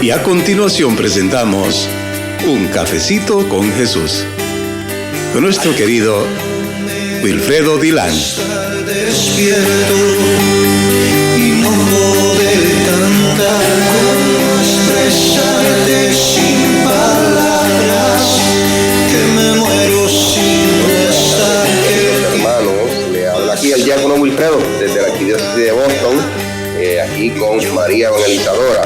Y a continuación presentamos Un Cafecito con Jesús, con nuestro querido Wilfredo Dilán. Despierto y no poder cantar, cómo expresarte sin palabras, que me muero sin no estar. Hermanos, le habla aquí el diácono Wilfredo desde la arquidiócesis de Boston, aquí con María Evangelizadora.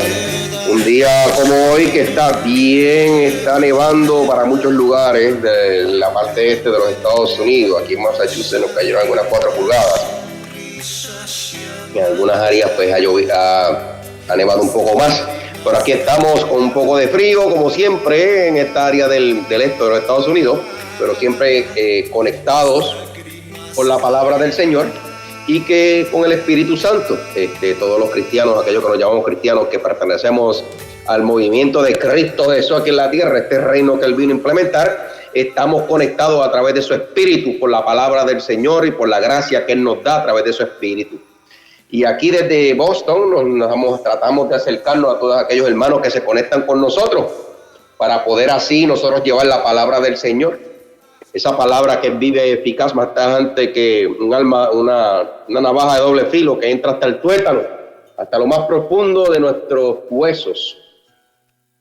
Un día como hoy que está nevando para muchos lugares de la parte este de los Estados Unidos. Aquí en Massachusetts nos cayeron algunas 4 pulgadas. En algunas áreas pues ha nevado un poco más. Pero aquí estamos con un poco de frío, como siempre, en esta área del este de los Estados Unidos, pero siempre conectados con la palabra del Señor. Y que con el Espíritu Santo, todos los cristianos, aquellos que nos llamamos cristianos, que pertenecemos al movimiento de Cristo Jesús aquí en la tierra, este reino que Él vino a implementar, estamos conectados a través de su Espíritu, por la palabra del Señor y por la gracia que Él nos da a través de su Espíritu. Y aquí desde Boston tratamos de acercarnos a todos aquellos hermanos que se conectan con nosotros, para poder así nosotros llevar la palabra del Señor. Esa palabra que vive eficaz más tajante que una navaja de doble filo que entra hasta el tuétano, hasta lo más profundo de nuestros huesos.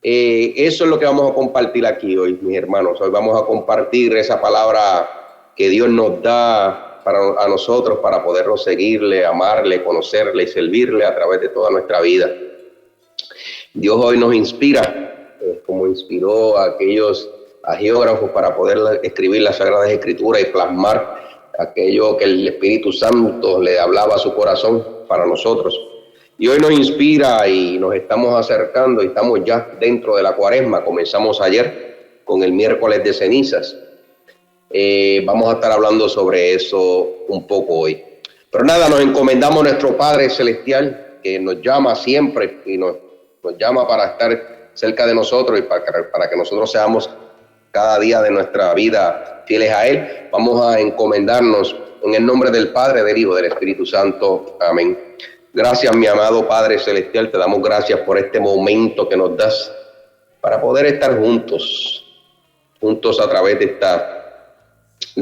Eso es lo que vamos a compartir aquí hoy, mis hermanos. Hoy vamos a compartir esa palabra que Dios nos da a nosotros para poderlo seguirle, amarle, conocerle y servirle a través de toda nuestra vida. Dios hoy nos inspira, como inspiró a geógrafos para poder escribir las Sagradas Escrituras y plasmar aquello que el Espíritu Santo le hablaba a su corazón para nosotros. Y hoy nos inspira y nos estamos acercando y estamos ya dentro de la Cuaresma. Comenzamos ayer con el miércoles de cenizas. Vamos a estar hablando sobre eso un poco hoy. Pero nada, nos encomendamos a nuestro Padre Celestial, que nos llama siempre y nos llama para estar cerca de nosotros y para que nosotros seamos cada día de nuestra vida fieles a Él. Vamos a encomendarnos en el nombre del Padre, del Hijo, del Espíritu Santo. Amén. Gracias, mi amado Padre Celestial, te damos gracias por este momento que nos das para poder estar juntos a través de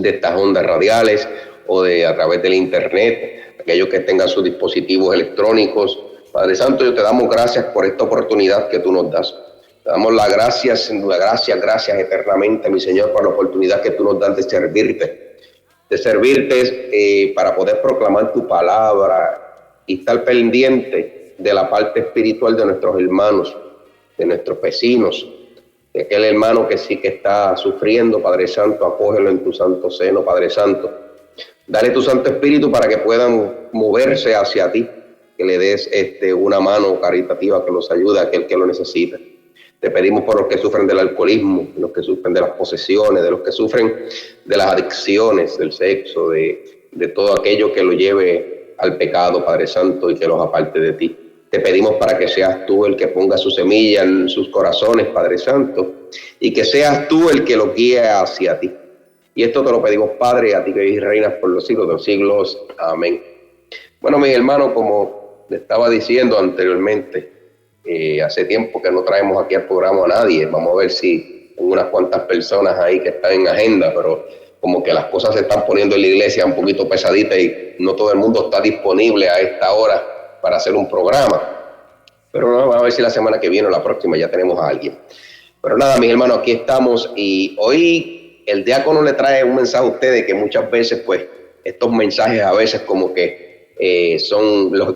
estas ondas radiales o a través del internet, aquellos que tengan sus dispositivos electrónicos. Padre Santo, yo te damos gracias por esta oportunidad que tú nos das. Te damos las gracias eternamente, mi Señor, por la oportunidad que tú nos das de servirte para poder proclamar tu palabra y estar pendiente de la parte espiritual de nuestros hermanos, de nuestros vecinos, de aquel hermano que sí que está sufriendo. Padre Santo, acógelo en tu santo seno, Padre Santo. Dale tu Santo Espíritu para que puedan moverse hacia ti, que le des una mano caritativa que los ayude a aquel que lo necesita. Te pedimos por los que sufren del alcoholismo, de los que sufren de las posesiones, de los que sufren de las adicciones, del sexo, de todo aquello que lo lleve al pecado, Padre Santo, y que los aparte de ti. Te pedimos para que seas tú el que ponga su semilla en sus corazones, Padre Santo, y que seas tú el que los guíe hacia ti. Y esto te lo pedimos, Padre, a ti que vives y reinas por los siglos de los siglos. Amén. Bueno, mis hermanos, como les estaba diciendo anteriormente, hace tiempo que no traemos aquí al programa a nadie. Vamos a ver si hay unas cuantas personas ahí que están en agenda, pero como que las cosas se están poniendo en la iglesia un poquito pesaditas y no todo el mundo está disponible a esta hora para hacer un programa. Pero no, vamos a ver si la semana que viene o la próxima ya tenemos a alguien. Pero nada, mis hermanos, aquí estamos y hoy el diácono le trae un mensaje a ustedes que muchas veces, pues, estos mensajes a veces como que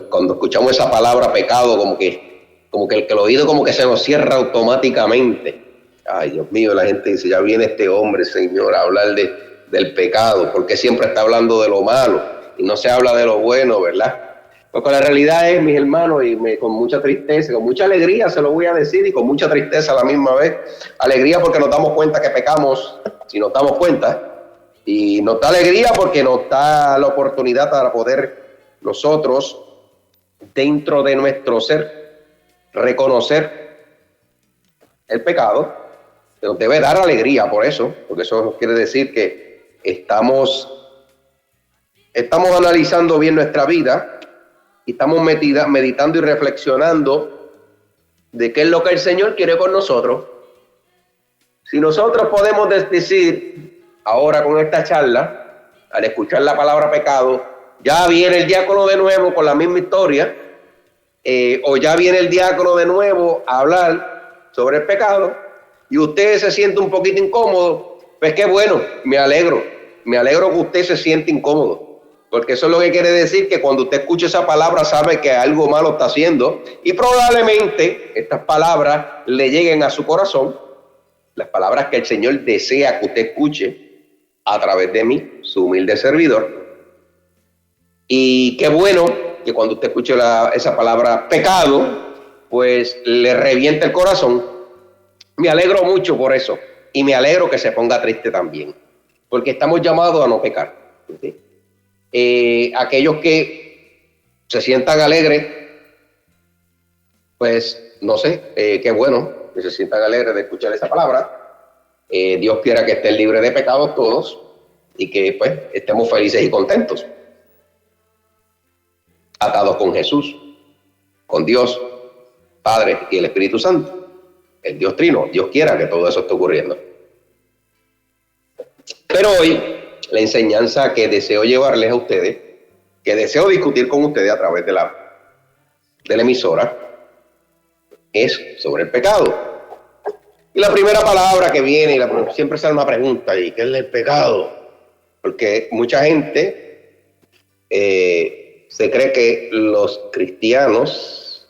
cuando escuchamos esa palabra pecado, como que el oído como que se nos cierra automáticamente. Ay, Dios mío, la gente dice, ya viene este hombre, Señor, a hablar del pecado, porque siempre está hablando de lo malo y no se habla de lo bueno, ¿verdad? Porque la realidad es, mis hermanos, y con mucha tristeza, con mucha alegría se lo voy a decir, y con mucha tristeza a la misma vez. Alegría porque nos damos cuenta que pecamos, si nos damos cuenta, y nos da alegría porque nos da la oportunidad para poder nosotros, dentro de nuestro ser, reconocer el pecado. Nos debe dar alegría por eso, porque eso quiere decir que estamos analizando bien nuestra vida y estamos meditando y reflexionando de qué es lo que el Señor quiere con nosotros. Si nosotros podemos decir ahora con esta charla, al escuchar la palabra pecado, ya viene el diácono de nuevo con la misma historia, o ya viene el diácono de nuevo a hablar sobre el pecado, y usted se siente un poquito incómodo, pues qué bueno, me alegro que usted se siente incómodo, porque eso es lo que quiere decir que cuando usted escucha esa palabra sabe que algo malo está haciendo, y probablemente estas palabras le lleguen a su corazón, las palabras que el Señor desea que usted escuche a través de mí, su humilde servidor. Y qué bueno que cuando usted escuche esa palabra pecado, pues le revienta el corazón. Me alegro mucho por eso. Y me alegro que se ponga triste también. Porque estamos llamados a no pecar. ¿Sí? Aquellos que se sientan alegres, pues no sé, qué bueno que se sientan alegres de escuchar esa palabra. Dios quiera que estén libres de pecados todos y que pues estemos felices y contentos. Atados con Jesús, con Dios, Padre y el Espíritu Santo, el Dios Trino. Dios quiera que todo eso esté ocurriendo. Pero hoy, la enseñanza que deseo llevarles a ustedes, que deseo discutir con ustedes a través de la emisora, es sobre el pecado. Y la primera palabra que viene, siempre sale una pregunta, ¿y qué es el pecado? Porque mucha gente se cree que los cristianos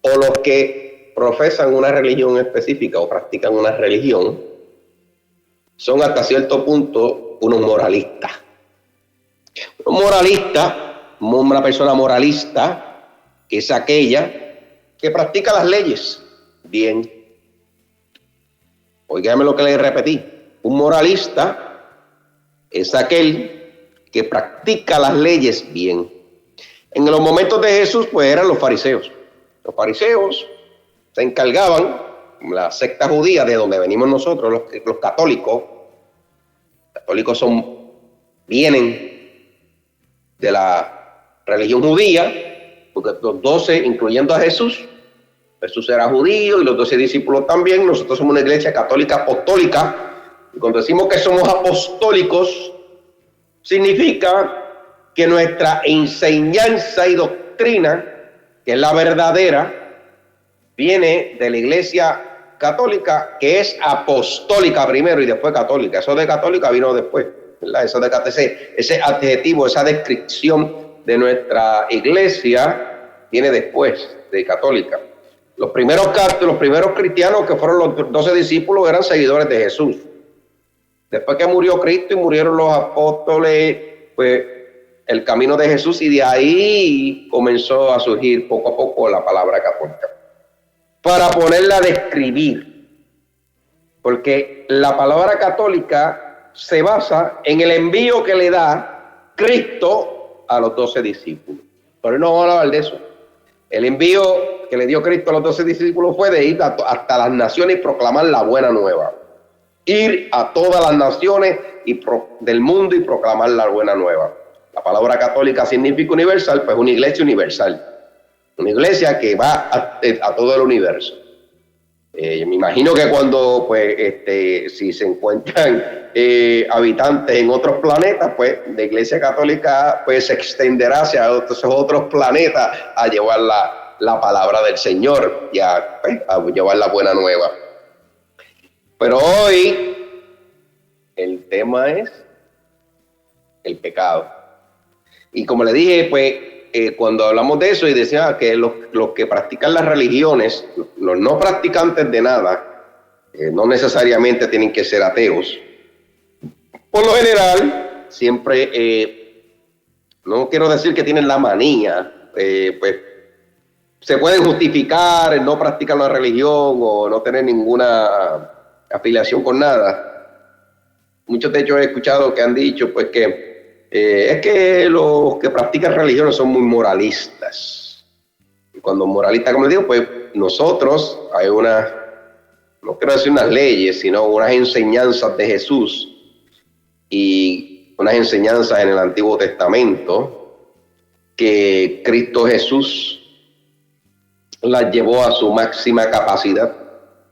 o los que profesan una religión específica o practican una religión son hasta cierto punto unos moralistas. Un moralista, una persona moralista, es aquella que practica las leyes bien. Óigame lo que le repetí. Un moralista es aquel que practica las leyes bien. En los momentos de Jesús, pues eran los fariseos. Los fariseos se encargaban, la secta judía de donde venimos nosotros, los católicos. Los católicos vienen de la religión judía, porque los 12, incluyendo a Jesús era judío y los 12 discípulos también. Nosotros somos una iglesia católica apostólica. Y cuando decimos que somos apostólicos, significa que nuestra enseñanza y doctrina, que es la verdadera, viene de la iglesia católica, que es apostólica primero y después católica. Eso de católica vino después, ¿verdad? Ese adjetivo, esa descripción de nuestra iglesia viene después de católica. Los primeros cristianos, que fueron los 12 discípulos, eran seguidores de Jesús. Después que murió Cristo y murieron los apóstoles, pues el camino de Jesús, y de ahí comenzó a surgir poco a poco la palabra católica. Para ponerla a describir, porque la palabra católica se basa en el envío que le da Cristo a los 12 discípulos. Pero no vamos a hablar de eso. El envío que le dio Cristo a los 12 discípulos fue de ir hasta las naciones y proclamar la buena nueva. Ir a todas las naciones del mundo y proclamar la buena nueva. La palabra católica significa universal, pues una iglesia universal. Una iglesia que va a todo el universo. Me imagino que cuando, si se encuentran habitantes en otros planetas, pues la iglesia católica pues se extenderá hacia esos otros planetas a llevar la palabra del Señor y a llevar la buena nueva. Pero hoy el tema es el pecado. Y como le dije, pues cuando hablamos de eso y decía que los que practican las religiones, los no practicantes de nada, no necesariamente tienen que ser ateos. Por lo general, siempre, no quiero decir que tienen la manía, pues se pueden justificar el no practicar la religión o no tener ninguna afiliación con nada. Muchos de ellos he escuchado que han dicho pues que es que los que practican religiones son muy moralistas. Y cuando moralistas, como les digo, pues nosotros hay no quiero decir unas leyes, sino unas enseñanzas de Jesús y unas enseñanzas en el Antiguo Testamento que Cristo Jesús las llevó a su máxima capacidad.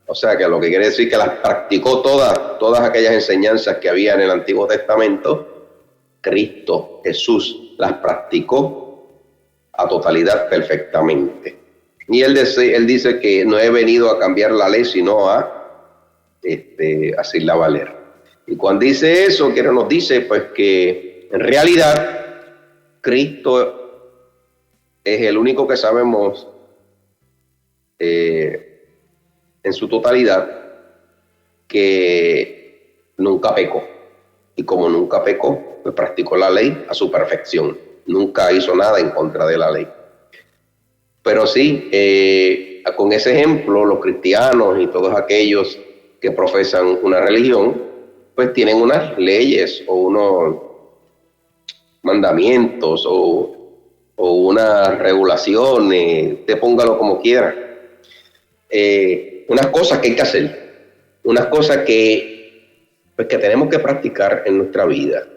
O sea, que lo que quiere decir que las practicó todas aquellas enseñanzas que había en el Antiguo Testamento, Cristo Jesús las practicó a totalidad perfectamente. Y él dice que no he venido a cambiar la ley, sino a hacerla valer. Y cuando dice eso, nos dice pues que en realidad Cristo es el único que sabemos en su totalidad que nunca pecó. Y como nunca pecó, pues practicó la ley a su perfección. Nunca hizo nada en contra de la ley. Pero sí, con ese ejemplo, los cristianos y todos aquellos que profesan una religión, pues tienen unas leyes o unos mandamientos o unas regulaciones, te póngalo como quiera. Unas cosas que hay que hacer, unas cosas que tenemos que practicar en nuestra vida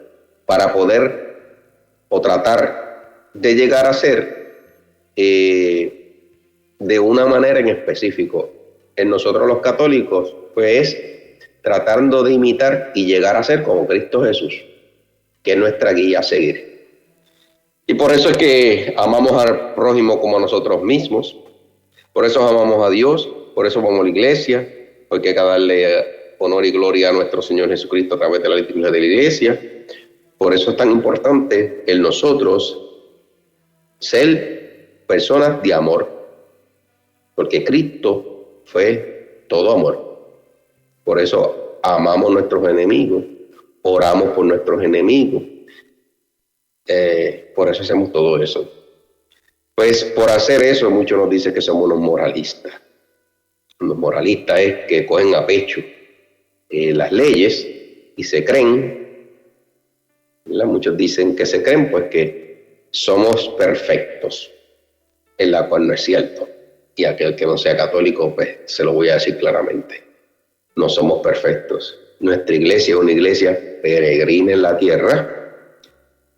para poder o tratar de llegar a ser de una manera en específico. En nosotros los católicos, pues tratando de imitar y llegar a ser como Cristo Jesús, que es nuestra guía a seguir. Y por eso es que amamos al prójimo como a nosotros mismos, por eso amamos a Dios, por eso vamos a la iglesia, porque hay que darle honor y gloria a nuestro Señor Jesucristo a través de la liturgia de la iglesia. Por eso es tan importante el nosotros ser personas de amor, porque Cristo fue todo amor. Por eso amamos a nuestros enemigos, oramos por nuestros enemigos, por eso hacemos todo eso. Pues por hacer eso, muchos nos dicen que somos unos moralistas. Los moralistas es que cogen a pecho las leyes y se creen, ¿verdad? Muchos dicen que se creen pues que somos perfectos, en la cual no es cierto. Y aquel que no sea católico, pues se lo voy a decir claramente. No somos perfectos. Nuestra iglesia es una iglesia peregrina en la tierra,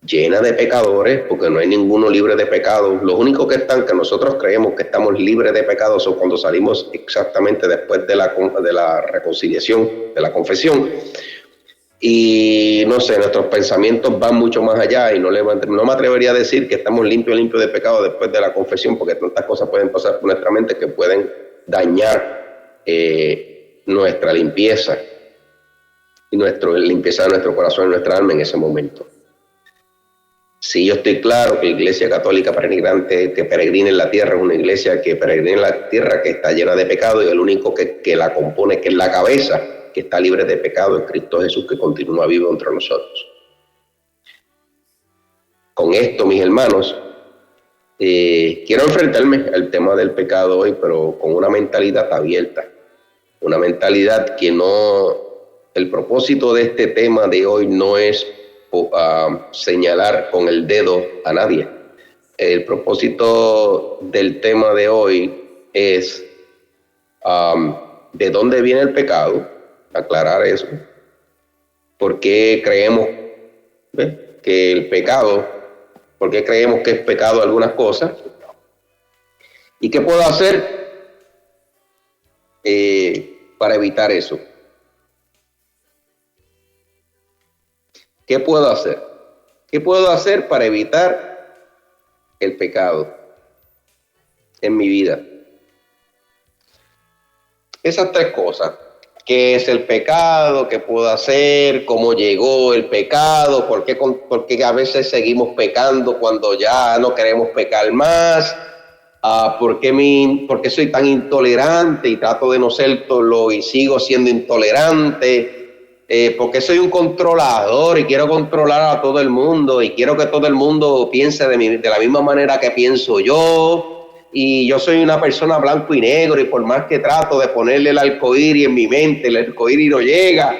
llena de pecadores, porque no hay ninguno libre de pecado. Los únicos que están, que nosotros creemos que estamos libres de pecado, son cuando salimos exactamente después de la reconciliación, de la confesión. Y no sé, nuestros pensamientos van mucho más allá y no me atrevería a decir que estamos limpios de pecado después de la confesión, porque tantas cosas pueden pasar por nuestra mente que pueden dañar nuestra limpieza y limpieza de nuestro corazón y nuestra alma en ese momento. Sí, yo estoy claro que la iglesia católica peregrante que peregrina en la tierra es una iglesia que peregrina en la tierra, que está llena de pecado, y el único que la compone, que es la cabeza, que está libre de pecado, es Cristo Jesús, que continúa vivo entre nosotros. Con esto, mis hermanos, quiero enfrentarme al tema del pecado hoy, pero con una mentalidad abierta, una mentalidad que no... El propósito de este tema de hoy no es señalar con el dedo a nadie. El propósito del tema de hoy es de dónde viene el pecado, aclarar eso, por qué creemos que el pecado, por qué creemos que es pecado algunas cosas, y qué puedo hacer para evitar eso. ¿Qué puedo hacer? ¿Qué puedo hacer para evitar el pecado en mi vida? Esas tres cosas. ¿Qué es el pecado? ¿Qué puedo hacer? ¿Cómo llegó el pecado? ¿Por qué a veces seguimos pecando cuando ya no queremos pecar más? ¿Por qué soy tan intolerante y trato de no serlo y sigo siendo intolerante? Porque soy un controlador y quiero controlar a todo el mundo y quiero que todo el mundo piense de la misma manera que pienso yo, y yo soy una persona blanco y negro y por más que trato de ponerle el arcoíris en mi mente, el arcoíris no llega.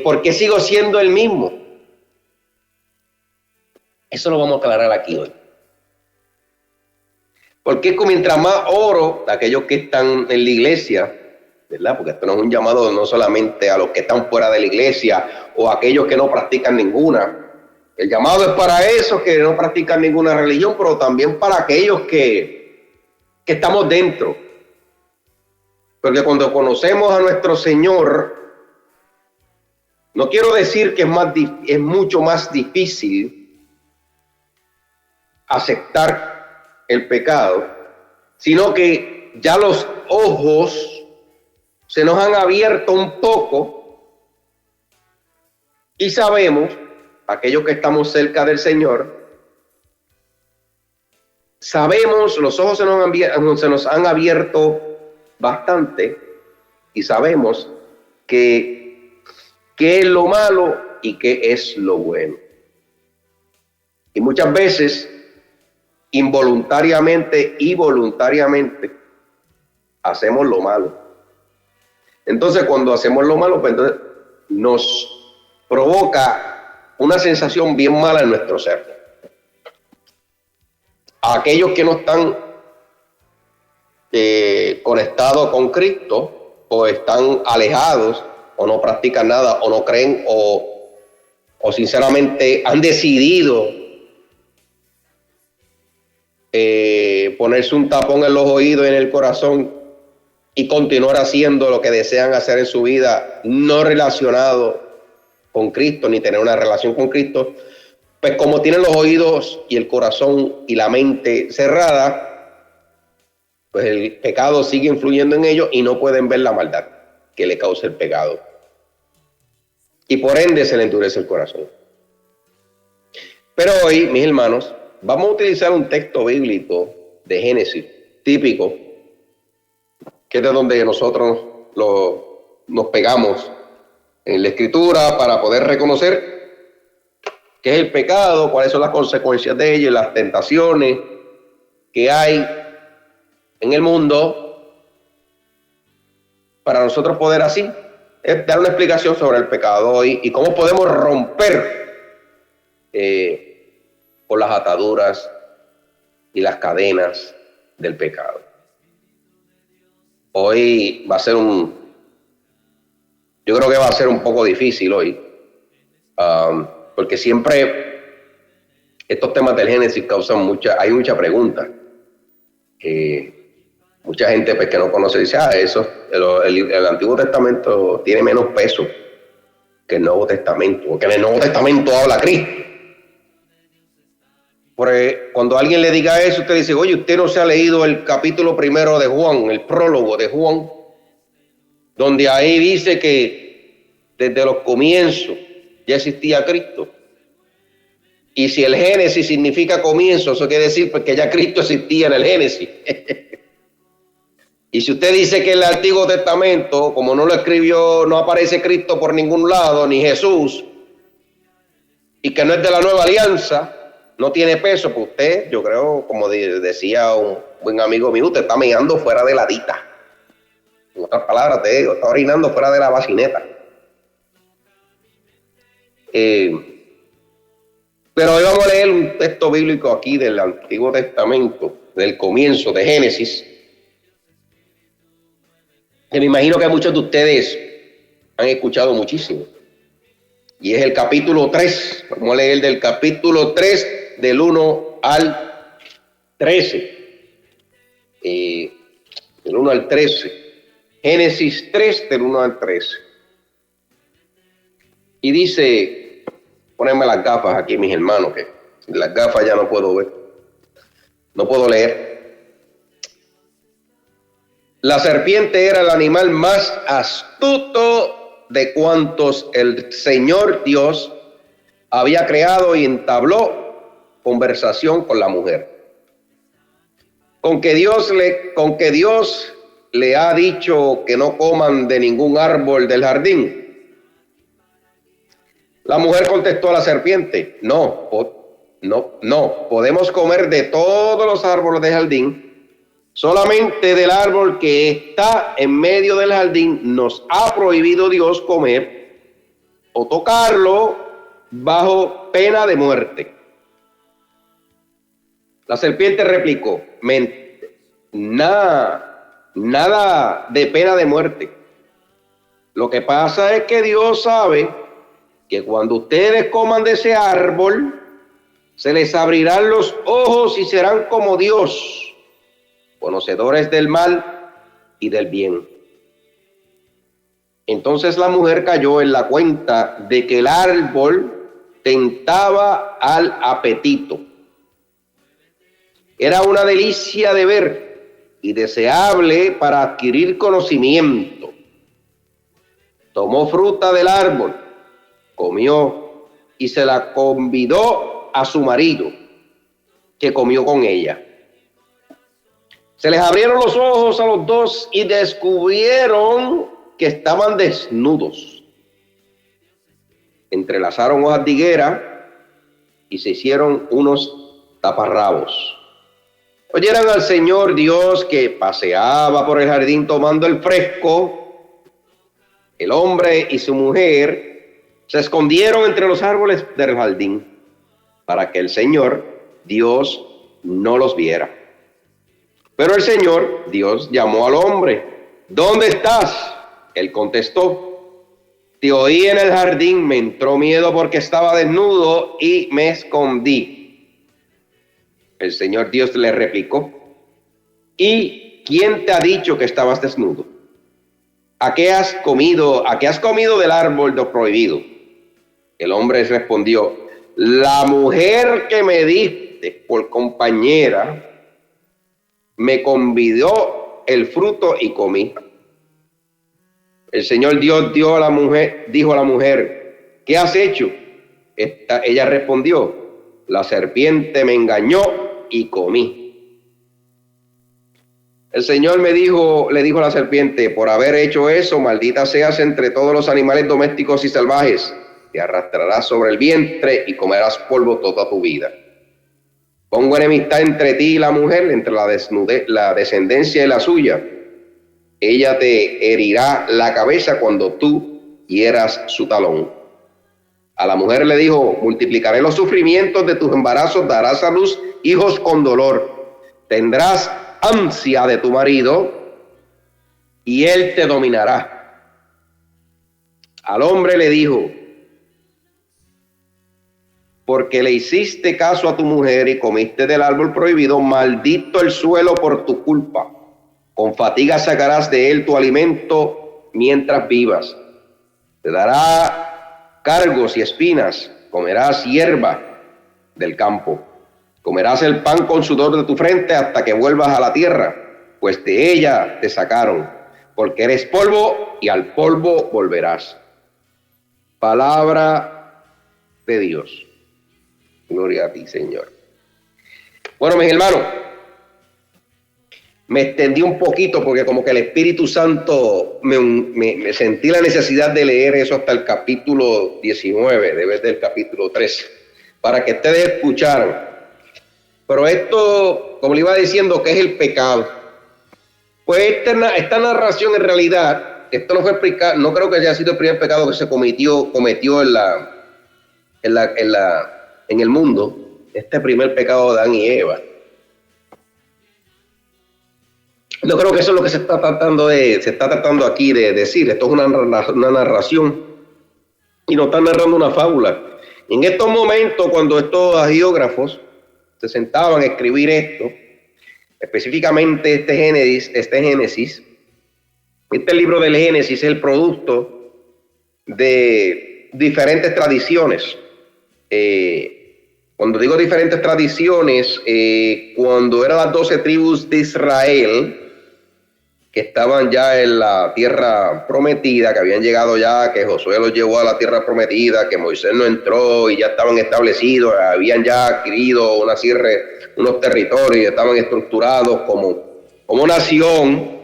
¿Por qué sigo siendo el mismo? Eso lo vamos a aclarar aquí hoy. Porque mientras más oro, aquellos que están en la iglesia, ¿verdad? Porque esto no es un llamado no solamente a los que están fuera de la iglesia o a aquellos que no practican ninguna. El llamado es para esos que no practican ninguna religión, pero también para aquellos que que estamos dentro. Porque cuando conocemos a nuestro Señor, no quiero decir que es mucho más difícil aceptar el pecado, sino que ya los ojos se nos han abierto un poco y sabemos, aquellos que estamos cerca del Señor, sabemos, los ojos se nos han abierto bastante y sabemos qué es lo malo y qué es lo bueno. Y muchas veces, involuntariamente y voluntariamente, hacemos lo malo. Entonces, cuando hacemos lo malo, pues entonces nos provoca una sensación bien mala en nuestro ser. A aquellos que no están conectados con Cristo, o están alejados, o no practican nada, o no creen, o sinceramente han decidido ponerse un tapón en los oídos y en el corazón y continuar haciendo lo que desean hacer en su vida, no relacionado con Cristo, ni tener una relación con Cristo, pues como tienen los oídos y el corazón y la mente cerrada, pues el pecado sigue influyendo en ellos y no pueden ver la maldad que le causa el pecado. Y por ende se le endurece el corazón. Pero hoy, mis hermanos, vamos a utilizar un texto bíblico de Génesis, típico, que es de donde nosotros nos pegamos en la Escritura para poder reconocer qué es el pecado, cuáles son las consecuencias de ello, las tentaciones que hay en el mundo, para nosotros poder así dar una explicación sobre el pecado y cómo podemos romper con las ataduras y las cadenas del pecado. Hoy va a ser yo creo que va a ser un poco difícil hoy, porque siempre estos temas del Génesis causan hay mucha pregunta. Mucha gente pues, que no conoce dice, el Antiguo Testamento tiene menos peso que el Nuevo Testamento, porque en el Nuevo Testamento habla Cristo. Porque cuando alguien le diga eso, usted dice, oye, usted no se ha leído el capítulo 1 de Juan, el prólogo de Juan, donde ahí dice que desde los comienzos ya existía Cristo. Y si el Génesis significa comienzo, eso quiere decir pues, que ya Cristo existía en el Génesis. Y si usted dice que el Antiguo Testamento, como no lo escribió, no aparece Cristo por ningún lado, ni Jesús, y que no es de la Nueva Alianza, no tiene peso, pues usted, yo creo, como decía un buen amigo mío, usted está meando fuera de la dita. En otras palabras, te digo, está orinando fuera de la bacineta. Pero hoy vamos a leer un texto bíblico aquí del Antiguo Testamento, del comienzo de Génesis, que me imagino que muchos de ustedes han escuchado muchísimo. Y es el capítulo 3. Vamos a leer del capítulo 3, del 1 al 13. Del 1 al 13. Génesis 3, del 1 al 13. Y dice, ponenme las gafas aquí, mis hermanos, que sin las gafas ya no puedo ver. No puedo leer. La serpiente era el animal más astuto de cuantos el Señor Dios había creado y entabló conversación con la mujer. Con que Dios le ha dicho que no coman de ningún árbol del jardín. La mujer contestó a la serpiente, no, podemos comer de todos los árboles del jardín. Solamente del árbol que está en medio del jardín nos ha prohibido Dios comer o tocarlo bajo pena de muerte. La serpiente replicó, nada de pena de muerte. Lo que pasa es que Dios sabe que cuando ustedes coman de ese árbol, se les abrirán los ojos y serán como Dios, conocedores del mal y del bien. Entonces la mujer cayó en la cuenta de que el árbol tentaba al apetito. Era una delicia de ver y deseable para adquirir conocimiento. Tomó fruta del árbol, comió y se la convidó a su marido, que comió con ella. Se les abrieron los ojos a los dos y descubrieron que estaban desnudos. Entrelazaron hojas de higuera y se hicieron unos taparrabos. Oyeran al Señor Dios que paseaba por el jardín tomando el fresco. El hombre y su mujer se escondieron entre los árboles del jardín para que el Señor Dios no los viera. Pero el Señor Dios llamó al hombre. ¿Dónde estás? Él contestó: te oí en el jardín, me entró miedo porque estaba desnudo y me escondí. El Señor Dios le replicó: ¿y quién te ha dicho que estabas desnudo? ¿A qué has comido del árbol de prohibido? El hombre respondió: la mujer que me diste por compañera me convidó el fruto y comí. El Señor Dios dijo a la mujer: ¿qué has hecho? Ella respondió: la serpiente me engañó y comí. El Señor le dijo a la serpiente: por haber hecho eso, maldita seas entre todos los animales domésticos y salvajes. Te arrastrarás sobre el vientre y comerás polvo toda tu vida. Pongo enemistad entre ti y la mujer, entre la descendencia y la suya. Ella te herirá la cabeza cuando tú hieras su talón. A la mujer le dijo: multiplicaré los sufrimientos de tus embarazos, darás a luz hijos con dolor. Tendrás ansia de tu marido y él te dominará. Al hombre le dijo: porque le hiciste caso a tu mujer y comiste del árbol prohibido, maldito el suelo por tu culpa. Con fatiga sacarás de él tu alimento mientras vivas. Te dará cargos y espinas, comerás hierba del campo. Comerás el pan con sudor de tu frente hasta que vuelvas a la tierra, pues de ella te sacaron, porque eres polvo y al polvo volverás. Palabra de Dios. Gloria a ti, Señor. Bueno, mis hermanos, me extendí un poquito porque como que el Espíritu Santo me sentí la necesidad de leer eso hasta el capítulo 19, de vez del capítulo 13, para que ustedes escucharan. Pero esto, como le iba diciendo, ¿qué es el pecado? Pues esta narración en realidad, esto no fue pecado, no creo que haya sido el primer pecado que se cometió en el mundo, este primer pecado de Adán y Eva. No creo que eso es lo que se está tratando aquí de decir. Esto es una narración y nos están narrando una fábula. En estos momentos, cuando estos agiógrafos se sentaban a escribir esto, específicamente este Génesis, este libro del Génesis es el producto de diferentes tradiciones. Cuando digo diferentes tradiciones, cuando eran las 12 tribus de Israel, que estaban ya en la tierra prometida, que habían llegado ya, que Josué los llevó a la tierra prometida, que Moisés no entró y ya estaban establecidos, habían ya adquirido unos territorios, estaban estructurados como nación,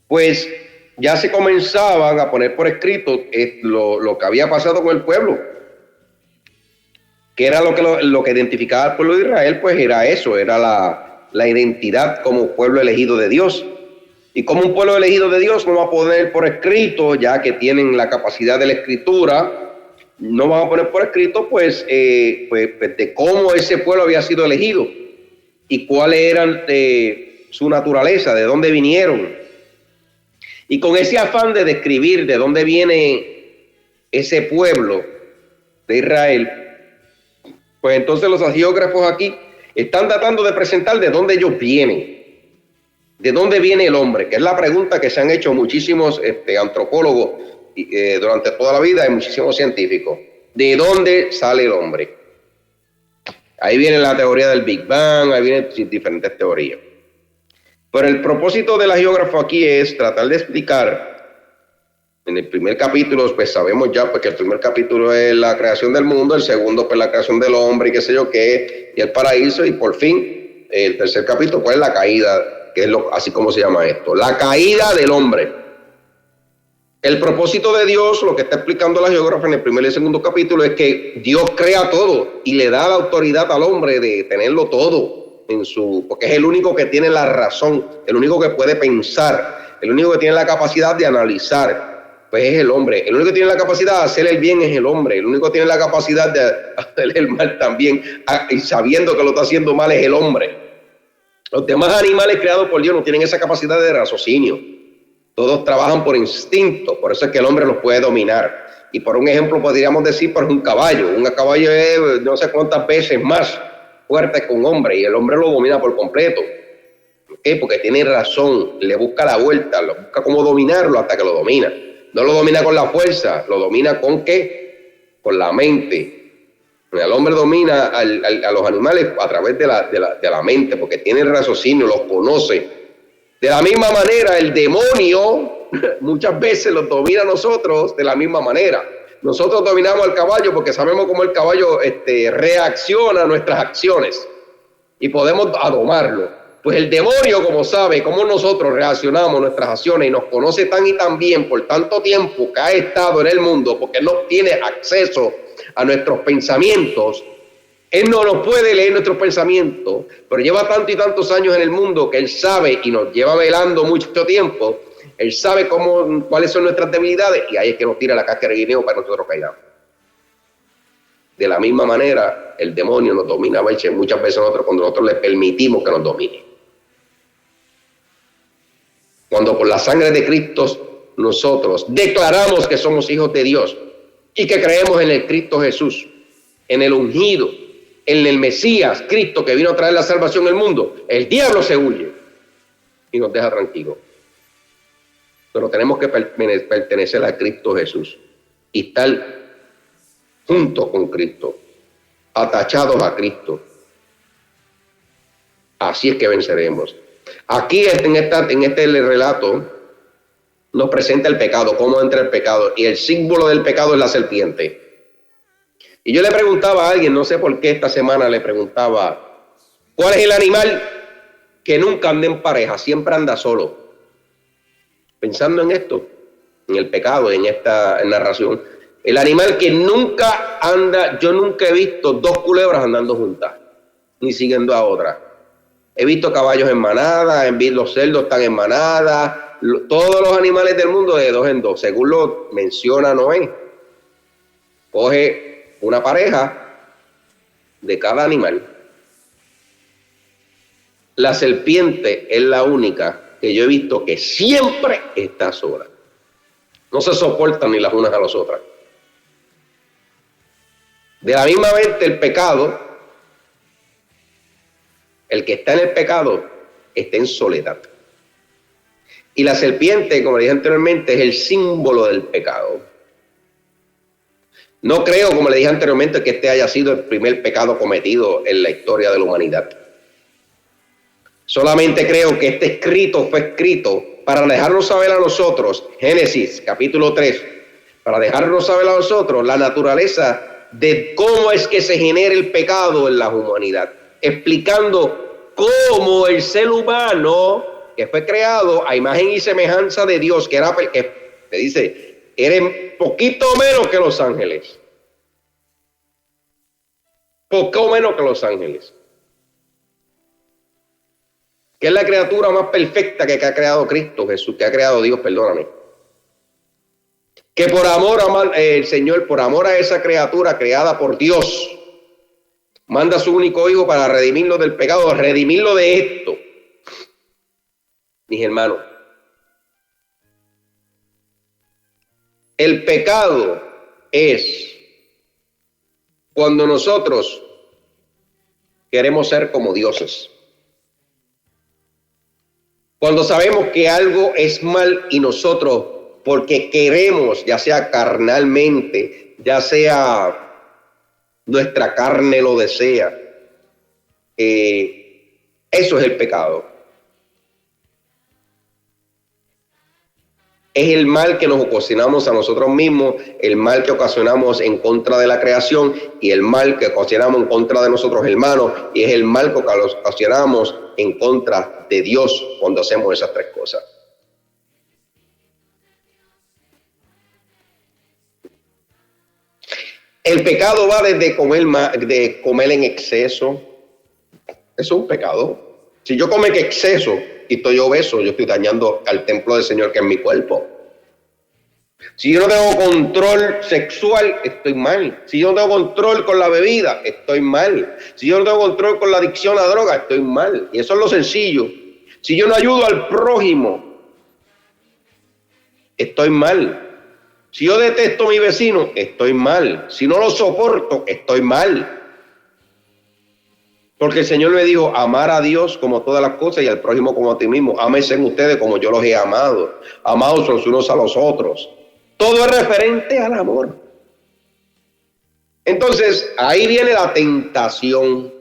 pues ya se comenzaban a poner por escrito lo que había pasado con el pueblo. Que era lo que identificaba al pueblo de Israel, pues era eso, era la identidad como pueblo elegido de Dios. Y como un pueblo elegido de Dios no va a poner por escrito, ya que tienen la capacidad de la escritura, no van a poner por escrito pues de cómo ese pueblo había sido elegido y cuál era su naturaleza, de dónde vinieron. Y con ese afán de describir de dónde viene ese pueblo de Israel, pues entonces los agiógrafos aquí están tratando de presentar de dónde ellos vienen. ¿De dónde viene el hombre? Que es la pregunta que se han hecho muchísimos antropólogos durante toda la vida y muchísimos científicos. ¿De dónde sale el hombre? Ahí viene la teoría del Big Bang, ahí vienen diferentes teorías. Pero el propósito de la geógrafa aquí es tratar de explicar, en el primer capítulo, pues sabemos ya pues, que el primer capítulo es la creación del mundo, el segundo pues la creación del hombre y qué sé yo qué, y el paraíso, y por fin, el tercer capítulo, pues la caída, que es así como se llama esto, la caída del hombre. El propósito de Dios, lo que está explicando la geógrafa en el primer y el segundo capítulo, es que Dios crea todo y le da la autoridad al hombre de tenerlo todo porque es el único que tiene la razón, el único que puede pensar, el único que tiene la capacidad de analizar, pues es el hombre. El único que tiene la capacidad de hacer el bien es el hombre, el único que tiene la capacidad de hacer el mal también, y sabiendo que lo está haciendo mal, es el hombre. Los demás animales creados por Dios no tienen esa capacidad de raciocinio. Todos trabajan por instinto, por eso es que el hombre los puede dominar. Y por un ejemplo podríamos decir, por un caballo. Un caballo es no sé cuántas veces más fuerte que un hombre y el hombre lo domina por completo. ¿Por qué? Porque tiene razón, le busca la vuelta, lo busca cómo dominarlo hasta que lo domina. No lo domina con la fuerza, lo domina ¿con qué? Con la mente. El hombre domina a los animales a través de la mente, porque tiene el raciocinio, los conoce. De la misma manera, el demonio muchas veces los domina a nosotros de la misma manera. Nosotros dominamos al caballo porque sabemos cómo el caballo reacciona a nuestras acciones y podemos domarlo. Pues el demonio, como sabe cómo nosotros reaccionamos a nuestras acciones y nos conoce tan y tan bien por tanto tiempo que ha estado en el mundo, porque no tiene acceso a nuestros pensamientos, él no nos puede leer nuestros pensamientos, pero lleva tantos y tantos años en el mundo que él sabe y nos lleva velando mucho tiempo. Él sabe cuáles son nuestras debilidades y ahí es que nos tira la cáscara de guineo para que nosotros caigamos. De la misma manera, el demonio nos domina muchas veces nosotros cuando nosotros le permitimos que nos domine. Cuando por la sangre de Cristo nosotros declaramos que somos hijos de Dios y que creemos en el Cristo Jesús, en el ungido, en el Mesías, Cristo, que vino a traer la salvación al mundo, el diablo se huye y nos deja tranquilos. Pero tenemos que pertenecer a Cristo Jesús y estar juntos con Cristo, atachados a Cristo. Así es que venceremos. Aquí en este relato nos presenta el pecado, cómo entra el pecado, y el símbolo del pecado es la serpiente. Y yo le preguntaba a alguien, no sé por qué esta semana le preguntaba, ¿cuál es el animal que nunca anda en pareja, siempre anda solo? Pensando en esto, en el pecado, en esta narración. El animal que nunca anda, yo nunca he visto dos culebras andando juntas, ni siguiendo a otra. He visto caballos en manada, los cerdos están en manada, todos los animales del mundo de dos en dos, según lo menciona Noé. Coge una pareja de cada animal. La serpiente es la única que yo he visto que siempre está sola. No se soportan ni las unas a las otras. De la misma vez el pecado, el que está en el pecado está en soledad. Y la serpiente, como dije anteriormente, es el símbolo del pecado. No creo, como le dije anteriormente, que este haya sido el primer pecado cometido en la historia de la humanidad. Solamente creo que este escrito fue escrito para dejarnos saber a nosotros, Génesis capítulo 3, para dejarnos saber a nosotros la naturaleza de cómo es que se genera el pecado en la humanidad, explicando cómo el ser humano, que fue creado a imagen y semejanza de Dios, que te dice, eres poquito menos que los ángeles. Poco menos que los ángeles. Que es la criatura más perfecta que ha creado Cristo Jesús, que ha creado Dios, perdóname. Que por amor el Señor, por amor a esa criatura creada por Dios, manda a su único hijo para redimirlo del pecado, redimirlo de esto. Mis hermanos, el pecado es cuando nosotros queremos ser como dioses. Cuando sabemos que algo es mal y nosotros, porque queremos, ya sea carnalmente, ya sea nuestra carne lo desea, eso es el pecado. Es el mal que nos ocasionamos a nosotros mismos, el mal que ocasionamos en contra de la creación y el mal que ocasionamos en contra de nosotros hermanos, y es el mal que ocasionamos en contra de Dios cuando hacemos esas tres cosas. El pecado va desde comer en exceso. Eso es un pecado. Si yo como en exceso y estoy obeso, yo estoy dañando al templo del Señor que es mi cuerpo. Si yo no tengo control sexual, estoy mal. Si yo no tengo control con la bebida, estoy mal. Si yo no tengo control con la adicción a droga, estoy mal. Y eso es lo sencillo. Si yo no ayudo al prójimo, estoy mal. Si yo detesto a mi vecino, estoy mal. Si no lo soporto, estoy mal. Porque el Señor me dijo, amar a Dios como todas las cosas y al prójimo como a ti mismo. Ámense ustedes como yo los he amado. Amados los unos a los otros. Todo es referente al amor. Entonces, ahí viene la tentación.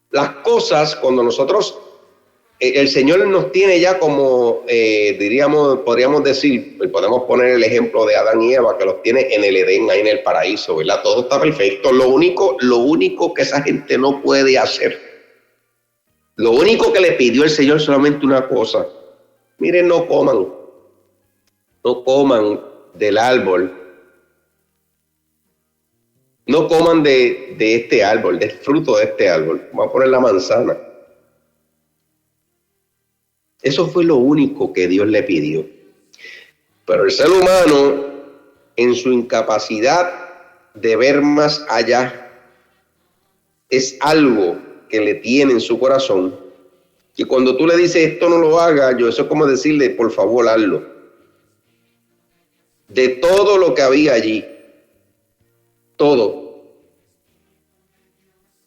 Las cosas, cuando nosotros, el Señor nos tiene ya como, podríamos decir, podemos poner el ejemplo de Adán y Eva, que los tiene en el Edén, ahí en el paraíso, ¿verdad? Todo está perfecto. Lo único que esa gente no puede hacer, lo único que le pidió el Señor solamente una cosa. Miren, no coman del árbol. No coman de este árbol, del fruto de este árbol. Vamos a poner la manzana. Eso fue lo único que Dios le pidió. Pero el ser humano, en su incapacidad de ver más allá, es algo que le tiene en su corazón. Y cuando tú le dices, esto no lo haga, eso es como decirle, por favor, hazlo. De todo lo que había allí, todo.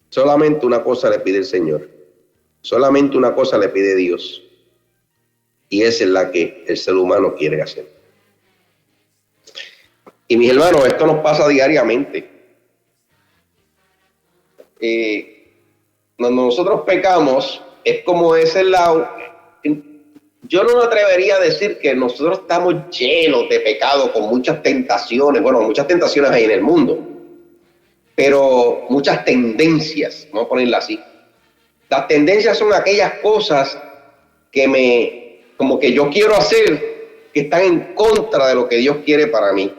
Solamente una cosa le pide el Señor. Solamente una cosa le pide Dios. Y esa es la que el ser humano quiere hacer. Y mis hermanos, esto nos pasa diariamente. Cuando nosotros pecamos, es como ese lado. Yo no me atrevería a decir que nosotros estamos llenos de pecado, con muchas tentaciones. Bueno, muchas tentaciones hay en el mundo, pero muchas tendencias, vamos a ponerla así. Las tendencias son aquellas cosas como que yo quiero hacer, que están en contra de lo que Dios quiere para mí,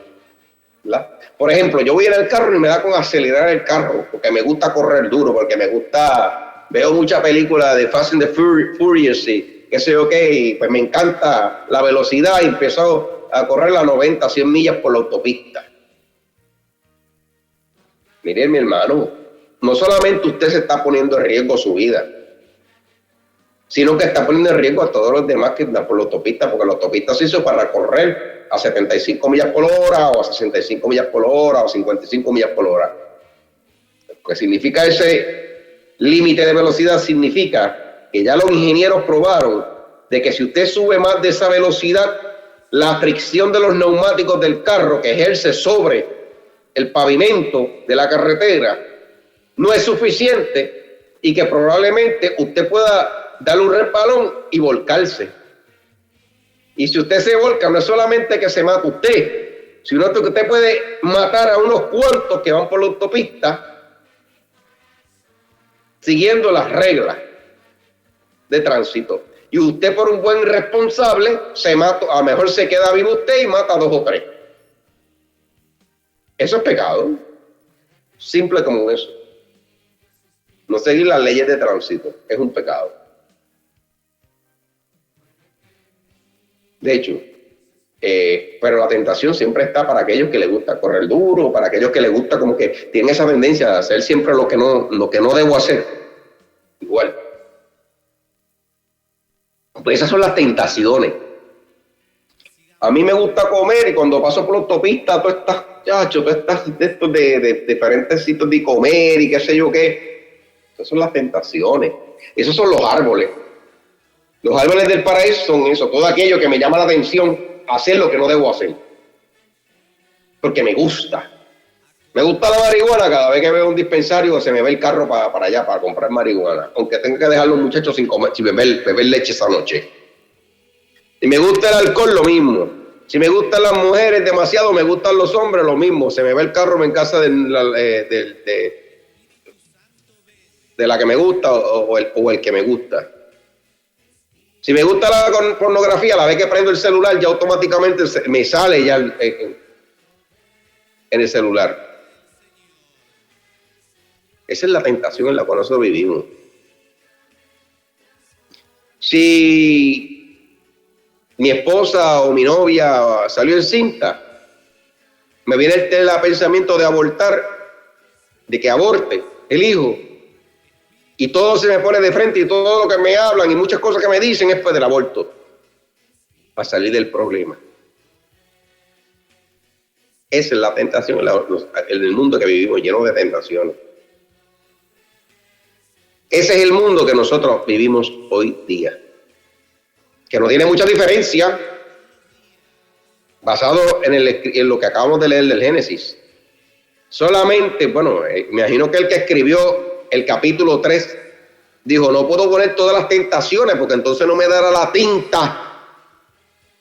¿verdad? Por ejemplo, yo voy en el carro y me da con acelerar el carro, porque me gusta correr duro, porque me gusta, veo mucha película de Fast and the Furious y qué sé yo qué, y pues me encanta la velocidad y empiezo a correr a 90, 100 millas por la autopista. Miren, mi hermano, no solamente usted se está poniendo en riesgo su vida, sino que está poniendo en riesgo a todos los demás que andan por la autopista, porque la autopista se hizo para correr a 75 millas por hora, o a 65 millas por hora, o 55 millas por hora. Lo que significa ese límite de velocidad significa que ya los ingenieros probaron de que si usted sube más de esa velocidad, la fricción de los neumáticos del carro que ejerce sobre el pavimento de la carretera no es suficiente y que probablemente usted pueda darle un resbalón y volcarse. Y si usted se volca, no es solamente que se mata usted, sino que usted puede matar a unos cuantos que van por la autopista siguiendo las reglas de tránsito. Y usted, por un buen irresponsable, se mata, a lo mejor se queda vivo usted y mata a 2 o 3. Eso es pecado. Simple como eso. No seguir las leyes de tránsito es un pecado. De hecho, pero la tentación siempre está para aquellos que les gusta correr duro, para aquellos que les gusta como que tienen esa tendencia de hacer siempre lo que no debo hacer. Igual. Pues esas son las tentaciones. A mí me gusta comer y cuando paso por la autopista, todas estas de diferentes sitios de comer y qué sé yo qué. Esas son las tentaciones. Esos son los árboles. Los árboles del paraíso son eso, todo aquello que me llama la atención, hacer lo que no debo hacer. Porque me gusta. Me gusta la marihuana, cada vez que veo un dispensario se me ve el carro para allá, para comprar marihuana. Aunque tenga que dejar a los muchachos sin comer, sin beber leche esa noche. Si me gusta el alcohol, lo mismo. Si me gustan las mujeres demasiado, me gustan los hombres, lo mismo. Se me ve el carro en casa de la que me gusta o el que me gusta. Si me gusta la pornografía, la vez que prendo el celular, ya automáticamente me sale ya en el celular. Esa es la tentación en la cual nosotros vivimos. Si mi esposa o mi novia salió encinta, me viene el pensamiento de abortar, de que aborte el hijo. Y todo se me pone de frente y todo lo que me hablan y muchas cosas que me dicen es pues del aborto. Para salir del problema. Esa es la tentación en el mundo que vivimos, lleno de tentaciones. Ese es el mundo que nosotros vivimos hoy día. Que no tiene mucha diferencia basado en lo que acabamos de leer del Génesis. Solamente, bueno, me imagino que el que escribió el capítulo 3 dijo, no puedo poner todas las tentaciones porque entonces no me dará la tinta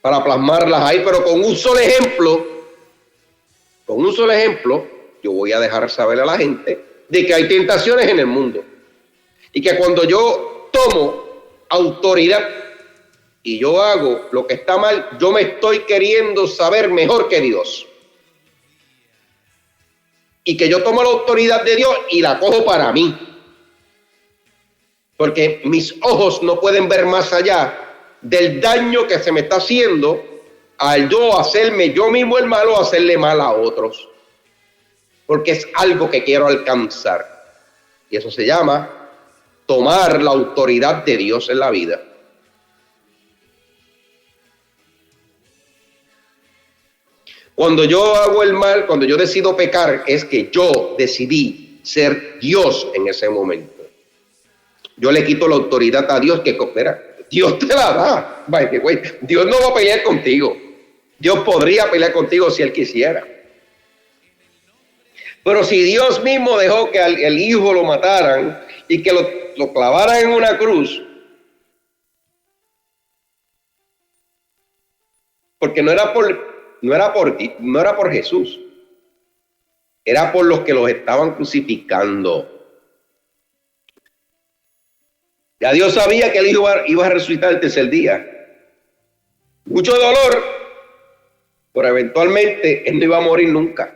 para plasmarlas ahí, pero con un solo ejemplo, yo voy a dejar saber a la gente de que hay tentaciones en el mundo y que cuando yo tomo autoridad y yo hago lo que está mal, yo me estoy queriendo saber mejor que Dios. Y que yo tomo la autoridad de Dios y la cojo para mí. Porque mis ojos no pueden ver más allá del daño que se me está haciendo al yo hacerme yo mismo el malo o hacerle mal a otros. Porque es algo que quiero alcanzar. Y eso se llama tomar la autoridad de Dios en la vida. Cuando yo hago el mal, cuando yo decido pecar, es que yo decidí ser Dios en ese momento. Yo le quito la autoridad a Dios, que mira, Dios te la da. Dios no va a pelear contigo. Dios podría pelear contigo si Él quisiera. Pero si Dios mismo dejó que el hijo lo mataran y que lo clavaran en una cruz, porque no era por Jesús, era por los que los estaban crucificando. Ya Dios sabía que el hijo iba a resucitar el tercer día. Mucho dolor, pero eventualmente él no iba a morir nunca.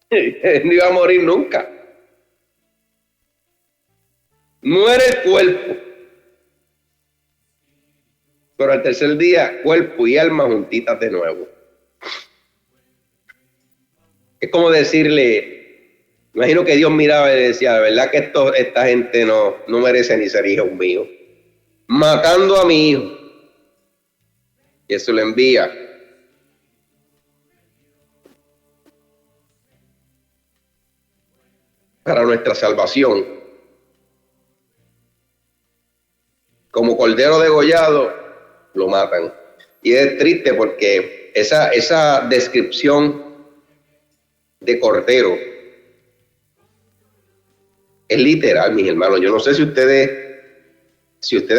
Él no iba a morir nunca. Muere el cuerpo, pero al tercer día, cuerpo y alma juntitas de nuevo. Es como decirle, imagino que Dios miraba y decía, de verdad que esta gente no merece ni ser hijos míos. Matando a mi hijo. Y eso lo envía. Para nuestra salvación. Como cordero degollado, lo matan. Y es triste porque esa descripción de cordero es literal, mis hermanos. Yo no sé si ustedes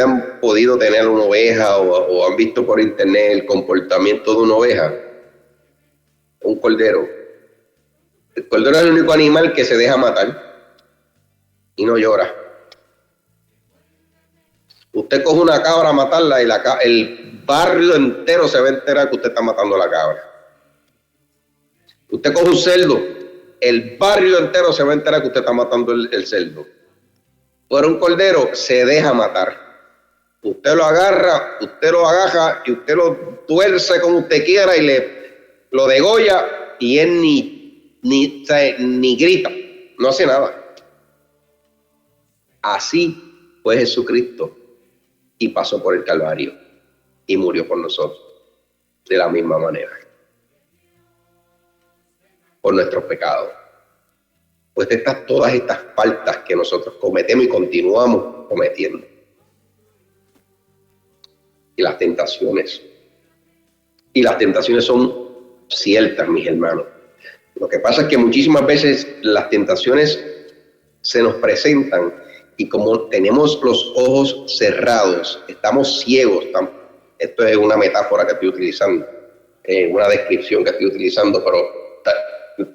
han podido tener una oveja o han visto por internet el comportamiento de una oveja, un cordero. El cordero es el único animal que se deja matar y no llora. Usted coge una cabra a matarla y el barrio entero se va a enterar que usted está matando a la cabra. Usted coge un cerdo, el barrio entero se va a enterar que usted está matando el cerdo. Pero un cordero se deja matar. Usted lo agarra, usted lo agaja y usted lo tuerce como usted quiera y lo degolla y él ni grita, no hace nada. Así fue Jesucristo y pasó por el Calvario y murió por nosotros de la misma manera, por nuestros pecados. Pues todas estas faltas que nosotros cometemos y continuamos cometiendo. y las tentaciones. Y las tentaciones son ciertas, mis hermanos. Lo que pasa es que muchísimas veces las tentaciones se nos presentan y como tenemos los ojos cerrados, estamos ciegos. Esto es una metáfora que estoy utilizando, una descripción que estoy utilizando, pero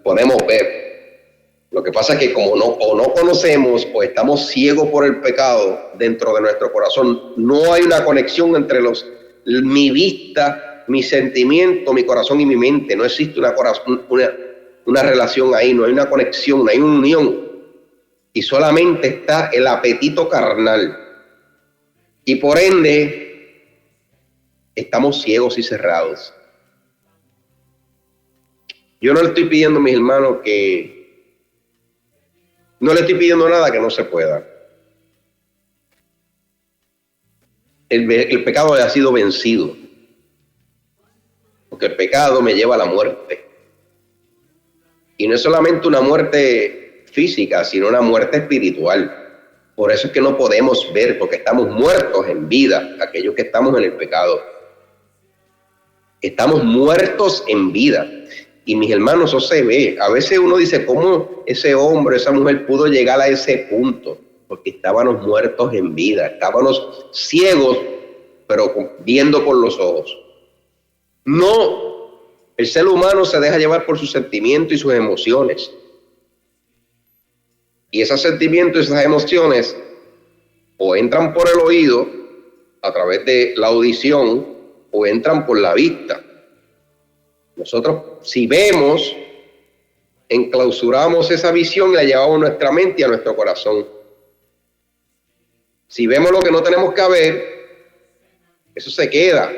podemos ver. Lo que pasa es que como no conocemos o estamos ciegos por el pecado dentro de nuestro corazón, no hay una conexión entre mi vista, mi sentimiento, mi corazón y mi mente. No existe una relación ahí, no hay una conexión, no hay una unión. Y solamente está el apetito carnal. Y por ende, estamos ciegos y cerrados. Yo no le estoy pidiendo, mis hermanos, no le estoy pidiendo nada que no se pueda. El pecado ha sido vencido. Porque el pecado me lleva a la muerte. Y no es solamente una muerte física, sino una muerte espiritual. Por eso es que no podemos ver, porque estamos muertos en vida, aquellos que estamos en el pecado. Estamos muertos en vida. Y mis hermanos, eso se ve. A veces uno dice, ¿cómo ese hombre, esa mujer pudo llegar a ese punto? Porque estábamos muertos en vida, estábamos ciegos, pero viendo con los ojos. No, el ser humano se deja llevar por sus sentimientos y sus emociones. Y esos sentimientos y esas emociones o entran por el oído, a través de la audición, o entran por la vista. Nosotros, si vemos, enclausuramos esa visión y la llevamos a nuestra mente y a nuestro corazón. Si vemos lo que no tenemos que ver, eso se queda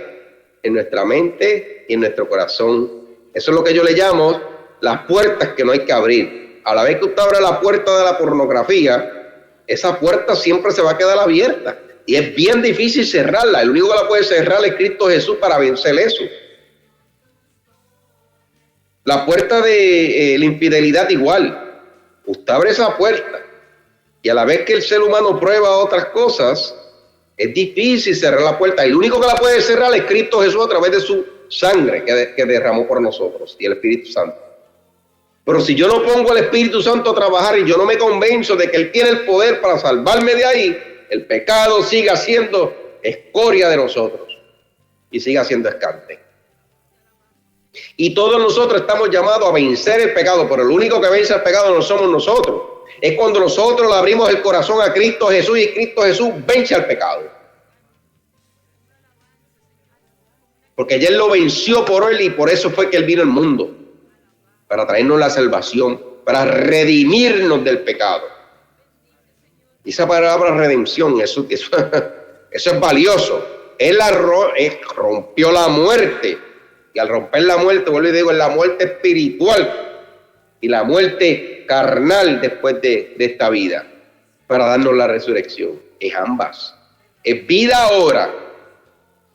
en nuestra mente y en nuestro corazón. Eso es lo que yo le llamo las puertas que no hay que abrir. A la vez que usted abre la puerta de la pornografía, esa puerta siempre se va a quedar abierta. Y es bien difícil cerrarla. El único que la puede cerrar es Cristo Jesús para vencer eso. La puerta de la infidelidad igual. Usted abre esa puerta y a la vez que el ser humano prueba otras cosas, es difícil cerrar la puerta. Y el único que la puede cerrar es Cristo Jesús a través de su sangre que derramó por nosotros y el Espíritu Santo. Pero si yo no pongo al Espíritu Santo a trabajar y yo no me convenzo de que Él tiene el poder para salvarme de ahí, el pecado sigue siendo escoria de nosotros y sigue siendo escante. Y todos nosotros estamos llamados a vencer el pecado, pero el único que vence el pecado no somos nosotros. Es cuando nosotros le abrimos el corazón a Cristo Jesús y Cristo Jesús vence al pecado. Porque ya Él lo venció por Él y por eso fue que Él vino al mundo. Para traernos la salvación, para redimirnos del pecado. Y esa palabra redención, eso es valioso. Él rompió la muerte. Y al romper la muerte, vuelvo y digo, es la muerte espiritual y la muerte carnal después de esta vida, para darnos la resurrección. Es ambas. Es vida ahora,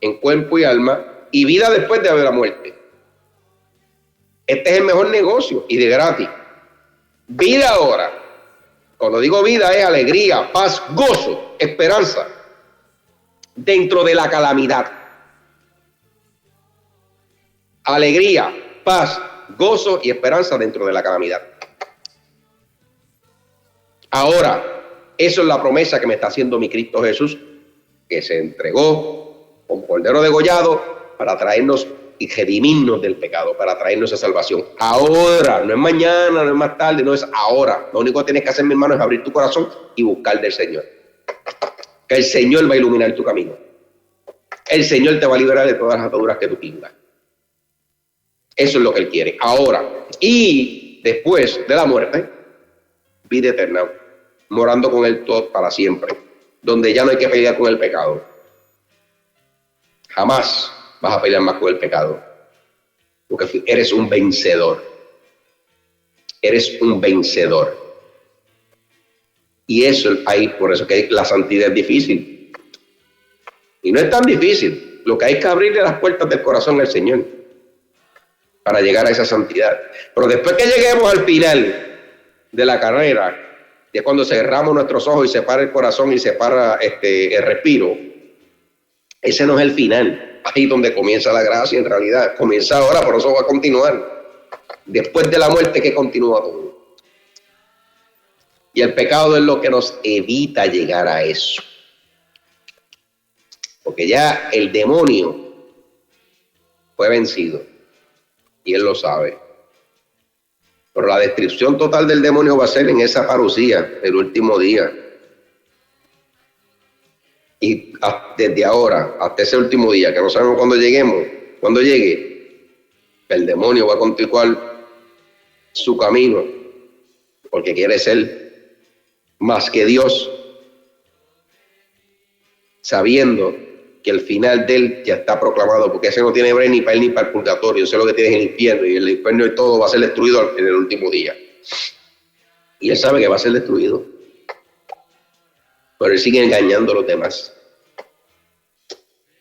en cuerpo y alma, y vida después de la muerte. Este es el mejor negocio y de gratis. Vida ahora. Cuando digo vida es alegría, paz, gozo, esperanza dentro de la calamidad. Alegría, paz, gozo y esperanza dentro de la calamidad. Ahora, eso es la promesa que me está haciendo mi Cristo Jesús, que se entregó con cordero degollado para traernos y redimirnos del pecado, para traernos esa salvación. Ahora, no es mañana, no es más tarde, no es ahora. Lo único que tienes que hacer, mi hermano, es abrir tu corazón y buscar del Señor. Que el Señor va a iluminar tu camino. El Señor te va a liberar de todas las ataduras que tú tengas. Eso es lo que Él quiere. Ahora y después de la muerte, vida eterna, morando con Él todo para siempre, donde ya no hay que pelear con el pecado. Jamás vas a pelear más con el pecado, porque eres un vencedor. Eres un vencedor. Y eso hay, por eso que la santidad es difícil. Y no es tan difícil. Lo que hay que abrirle las puertas del corazón al Señor para llegar a esa santidad. Pero después que lleguemos al final de la carrera, ya cuando cerramos nuestros ojos y se para el corazón y se para el respiro, Ese no es el final. Ahí donde comienza la gracia, en realidad. Comienza ahora, por eso va a continuar. Después de la muerte que continúa todo. Y el pecado es lo que nos evita llegar a eso. Porque ya el demonio fue vencido. Y él lo sabe. Pero la destrucción total del demonio va a ser en esa parucía, el último día. Y desde ahora hasta ese último día, que no sabemos cuándo lleguemos, cuando llegue, el demonio va a continuar su camino, porque quiere ser más que Dios, sabiendo que el final de él ya está proclamado, porque ese no tiene break ni para él ni para el purgatorio, ese es lo que tiene es el infierno, y el infierno y todo va a ser destruido en el último día. Y él sabe que va a ser destruido, pero él sigue engañando a los demás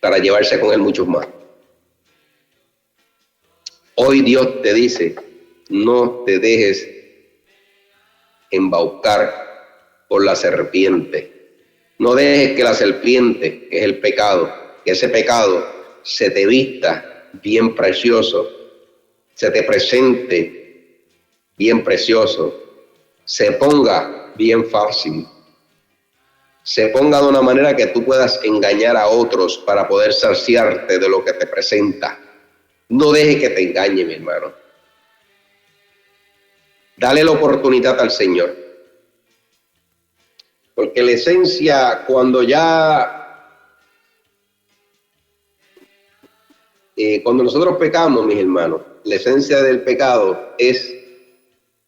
para llevarse con él muchos más. Hoy Dios te dice, no te dejes embaucar por la serpiente. No dejes que la serpiente, que es el pecado, que ese pecado se te vista bien precioso, se te presente bien precioso, se ponga bien fácil, se ponga de una manera que tú puedas engañar a otros para poder saciarte de lo que te presenta. No dejes que te engañe, mi hermano. Dale la oportunidad al Señor. Porque la esencia, cuando nosotros pecamos, mis hermanos, la esencia del pecado es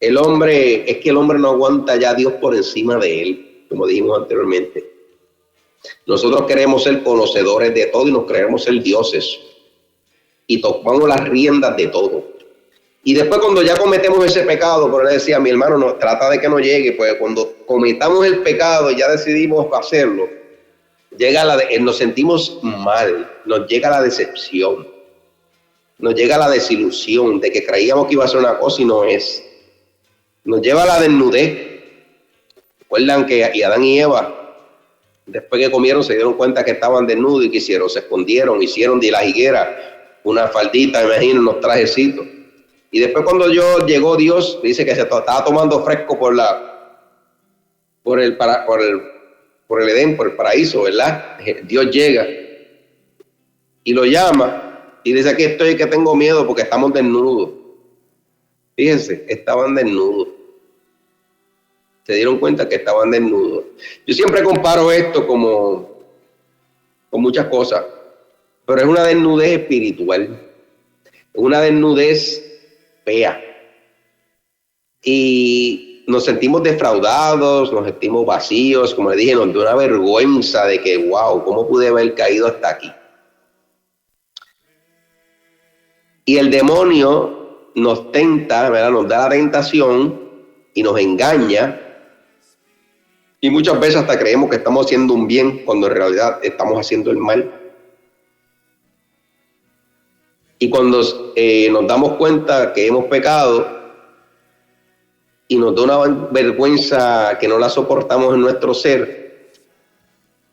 que el hombre no aguanta ya a Dios por encima de él, como dijimos anteriormente. Nosotros queremos ser conocedores de todo y nos creemos ser dioses. Y tomamos las riendas de todo. Y después cuando ya cometemos ese pecado, pero él decía, mi hermano, no, trata de que no llegue, pues cuando cometamos el pecado y ya decidimos hacerlo, nos sentimos mal, nos llega la decepción, nos llega la desilusión de que creíamos que iba a ser una cosa y no es. Nos lleva a la desnudez. Recuerdan que Adán y Eva, después que comieron, se dieron cuenta que estaban desnudos y que hicieron, se escondieron, hicieron de la higuera una faldita, imagínense, unos trajecitos. Y después cuando llegó Dios, dice que se estaba tomando fresco por el Edén, por el paraíso, ¿verdad? Dios llega y lo llama y dice, aquí estoy, que tengo miedo porque estamos desnudos. Fíjense, estaban desnudos. Se dieron cuenta que estaban desnudos. Yo siempre comparo esto con muchas cosas, pero es una desnudez espiritual, una desnudez fea. Y nos sentimos defraudados, nos sentimos vacíos, como le dije, nos da una vergüenza de que, wow, ¿cómo pude haber caído hasta aquí? Y el demonio nos tenta, ¿verdad? Nos da la tentación y nos engaña. Y muchas veces hasta creemos que estamos haciendo un bien cuando en realidad estamos haciendo el mal. Y cuando nos damos cuenta que hemos pecado y nos da una vergüenza que no la soportamos en nuestro ser,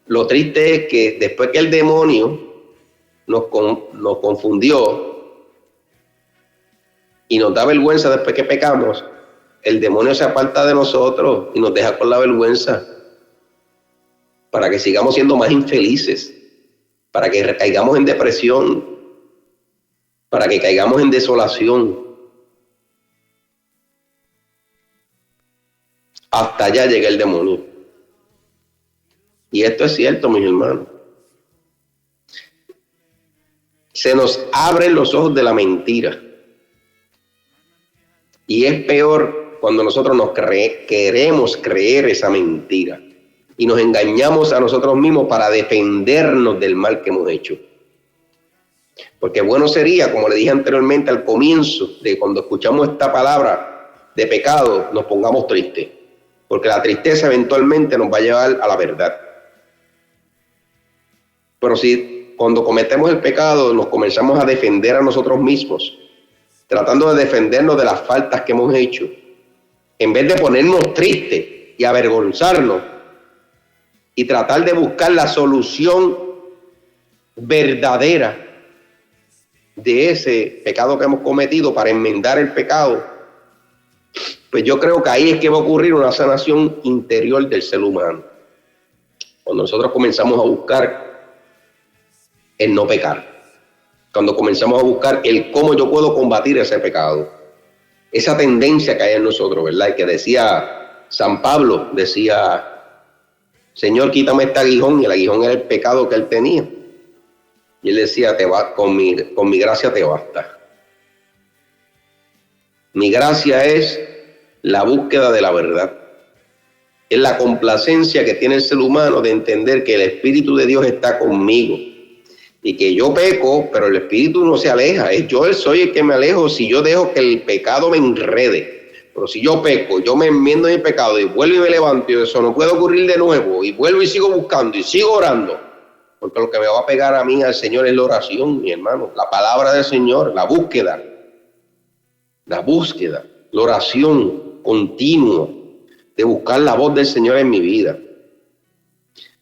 lo triste es que después que el demonio nos confundió y nos da vergüenza después que pecamos, el demonio se aparta de nosotros y nos deja con la vergüenza para que sigamos siendo más infelices, para que recaigamos en depresión, para que caigamos en desolación. Hasta allá llega el demonio. Y esto es cierto, mis hermanos. Se nos abren los ojos de la mentira. Y es peor cuando nosotros queremos creer esa mentira y nos engañamos a nosotros mismos para defendernos del mal que hemos hecho. Porque bueno sería, como le dije anteriormente al comienzo, de cuando escuchamos esta palabra de pecado, nos pongamos tristes. Porque la tristeza eventualmente nos va a llevar a la verdad. Pero si cuando cometemos el pecado nos comenzamos a defender a nosotros mismos, tratando de defendernos de las faltas que hemos hecho, en vez de ponernos tristes y avergonzarnos y tratar de buscar la solución verdadera de ese pecado que hemos cometido para enmendar el pecado, pues yo creo que ahí es que va a ocurrir una sanación interior del ser humano. Cuando nosotros comenzamos a buscar el no pecar, cuando comenzamos a buscar el cómo yo puedo combatir ese pecado, esa tendencia que hay en nosotros, ¿verdad? Y que decía San Pablo, decía, Señor, quítame este aguijón, y el aguijón era el pecado que él tenía. Y él decía, con mi gracia te basta. Mi gracia es la búsqueda de la verdad. Es la complacencia que tiene el ser humano de entender que el Espíritu de Dios está conmigo. Y que yo peco, pero el Espíritu no se aleja. Es yo soy el que me alejo si yo dejo que el pecado me enrede. Pero si yo peco, yo me enmiendo en el pecado y vuelvo y me levanto y eso no puede ocurrir de nuevo. Y vuelvo y sigo buscando y sigo orando. Porque lo que me va a pegar a mí, al Señor, es la oración, mi hermano. La palabra del Señor, la búsqueda. La oración continua de buscar la voz del Señor en mi vida.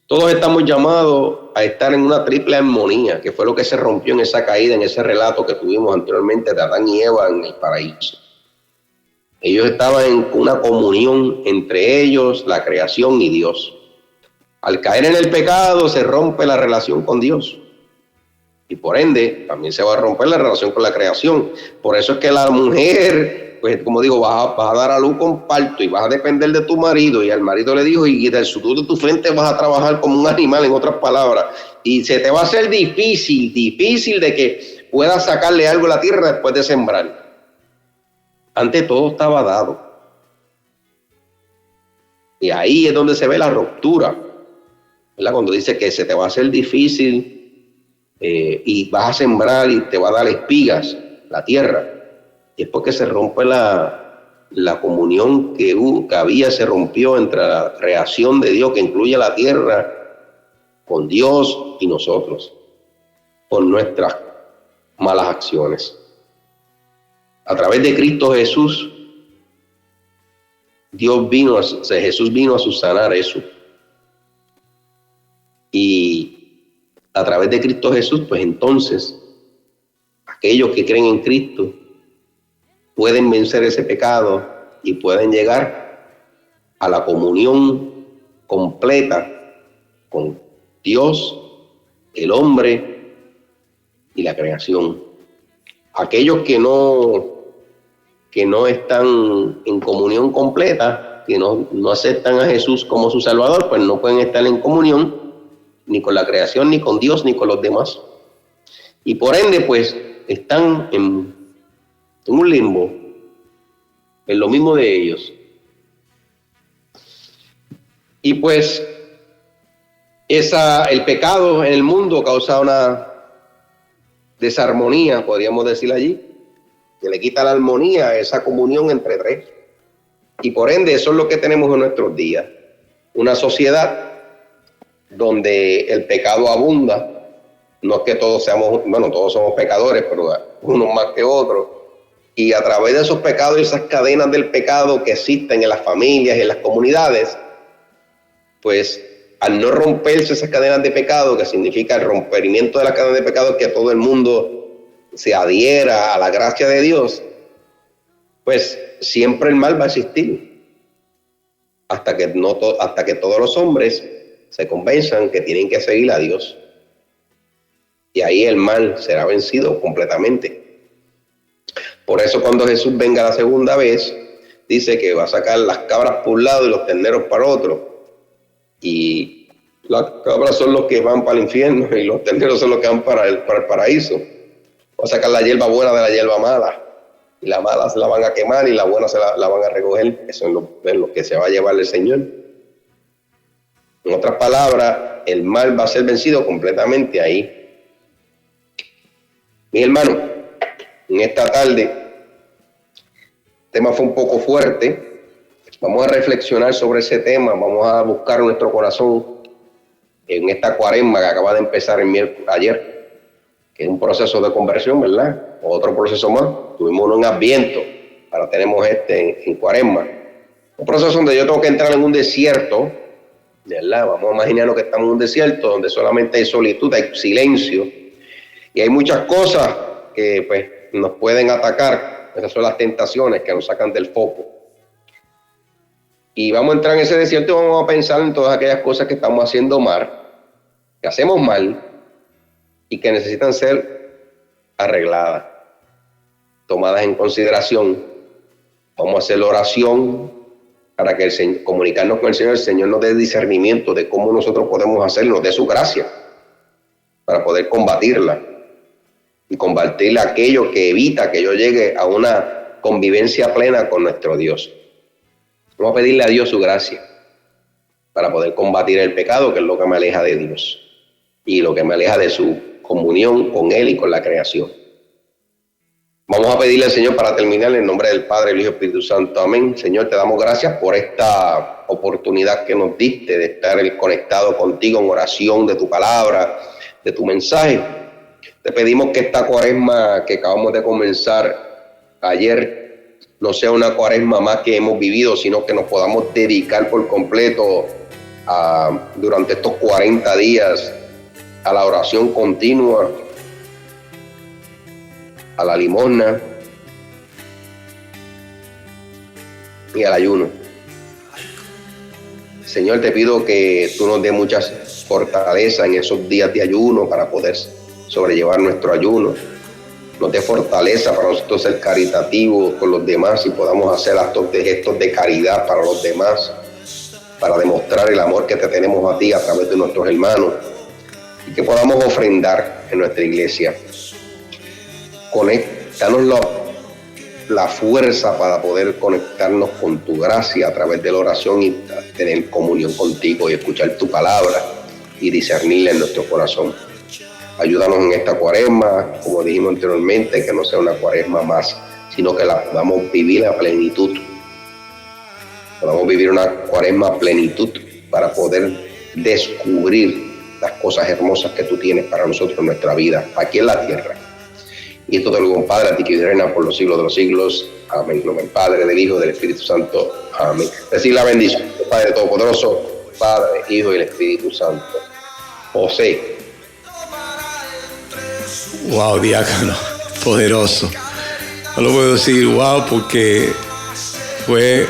Todos estamos llamados a estar en una triple armonía, que fue lo que se rompió en esa caída, en ese relato que tuvimos anteriormente de Adán y Eva en el paraíso. Ellos estaban en una comunión entre ellos, la creación y Dios. Al caer en el pecado se rompe la relación con Dios. Y por ende, también se va a romper la relación con la creación. Por eso es que la mujer, pues como digo, vas a dar a luz con parto y vas a depender de tu marido. Y al marido le dijo, y del sudor de tu frente vas a trabajar como un animal, en otras palabras. Y se te va a hacer difícil de que puedas sacarle algo a la tierra después de sembrar. Antes todo estaba dado. Y ahí es donde se ve la ruptura, ¿verdad? Cuando dice que se te va a hacer difícil y vas a sembrar y te va a dar espigas la tierra. Y es porque se rompe la comunión que había, se rompió entre la creación de Dios, que incluye la tierra, con Dios y nosotros, por nuestras malas acciones. A través de Cristo Jesús, Jesús vino a subsanar eso. Y a través de Cristo Jesús, pues entonces, aquellos que creen en Cristo pueden vencer ese pecado y pueden llegar a la comunión completa con Dios, el hombre y la creación. Aquellos que no están en comunión completa, que no aceptan a Jesús como su Salvador, pues no pueden estar en comunión ni con la creación, ni con Dios, ni con los demás. Y por ende, pues, están en un limbo, en lo mismo de ellos. Y pues, el pecado en el mundo causa una desarmonía, podríamos decir allí, que le quita la armonía, esa comunión entre tres. Y por ende, eso es lo que tenemos en nuestros días. Una sociedad donde el pecado abunda. No es que todos somos pecadores, pero unos más que otros. Y a través de esos pecados y esas cadenas del pecado que existen en las familias y en las comunidades, pues al no romperse esas cadenas de pecado, que significa el rompimiento de las cadenas de pecado, que todo el mundo se adhiera a la gracia de Dios, pues siempre el mal va a existir. Hasta que todos los hombres se convenzan que tienen que seguir a Dios. Y ahí el mal será vencido completamente. Por eso cuando Jesús venga la segunda vez, dice que va a sacar las cabras por un lado y los terneros para otro. Y las cabras son los que van para el infierno y los terneros son los que van para el paraíso. Va a sacar la hierba buena de la hierba mala. Y la mala se la van a quemar y la buena la van a recoger. Eso es lo que se va a llevar el Señor. En otras palabras, el mal va a ser vencido completamente ahí. Mi hermano, en esta tarde, el tema fue un poco fuerte. Vamos a reflexionar sobre ese tema. Vamos a buscar nuestro corazón en esta cuaresma que acaba de empezar ayer, que es un proceso de conversión, ¿verdad? Otro proceso más. Tuvimos uno en Adviento, ahora tenemos en cuaresma. Un proceso donde yo tengo que entrar en un desierto ¿verdad? Vamos a imaginarnos que estamos en un desierto donde solamente hay solitud, hay silencio, y hay muchas cosas que pues, nos pueden atacar. Esas son las tentaciones que nos sacan del foco. Y vamos a entrar en ese desierto y vamos a pensar en todas aquellas cosas que estamos haciendo mal, que hacemos mal y que necesitan ser arregladas, tomadas en consideración. Vamos a hacer la oración para que comunicarnos con el Señor nos dé discernimiento de cómo nosotros podemos hacerlo, nos dé su gracia para poder combatirla y combatir aquello que evita que yo llegue a una convivencia plena con nuestro Dios. Vamos a pedirle a Dios su gracia para poder combatir el pecado, que es lo que me aleja de Dios y lo que me aleja de su comunión con Él y con la creación. Vamos a pedirle al Señor para terminar en el nombre del Padre, el Hijo y el Espíritu Santo. Amén. Señor, te damos gracias por esta oportunidad que nos diste de estar conectado contigo en oración de tu palabra, de tu mensaje. Te pedimos que esta cuaresma que acabamos de comenzar ayer no sea una cuaresma más que hemos vivido, sino que nos podamos dedicar por completo durante estos 40 días a la oración continua, a la limosna y al ayuno. Señor, te pido que tú nos des mucha fortaleza en esos días de ayuno para poder sobrellevar nuestro ayuno. Nos dé fortaleza para nosotros ser caritativos con los demás y podamos hacer gestos de caridad para los demás, para demostrar el amor que te tenemos a ti a través de nuestros hermanos, y que podamos ofrendar en nuestra iglesia. Danos la fuerza para poder conectarnos con tu gracia a través de la oración y tener comunión contigo y escuchar tu palabra y discernirla en nuestro corazón. Ayúdanos en esta cuaresma, como dijimos anteriormente, que no sea una cuaresma más, sino que la podamos vivir a plenitud. Podamos vivir una cuaresma a plenitud para poder descubrir las cosas hermosas que tú tienes para nosotros en nuestra vida, aquí en la tierra. Y esto te lo digo, Padre, a ti que reina por los siglos de los siglos. Amén. En nombre del Padre, del Hijo y del Espíritu Santo. Amén. Decir la bendición del Padre Todopoderoso, Padre, Hijo y el Espíritu Santo. José. Wow, diácono, poderoso. No lo puedo decir wow porque fue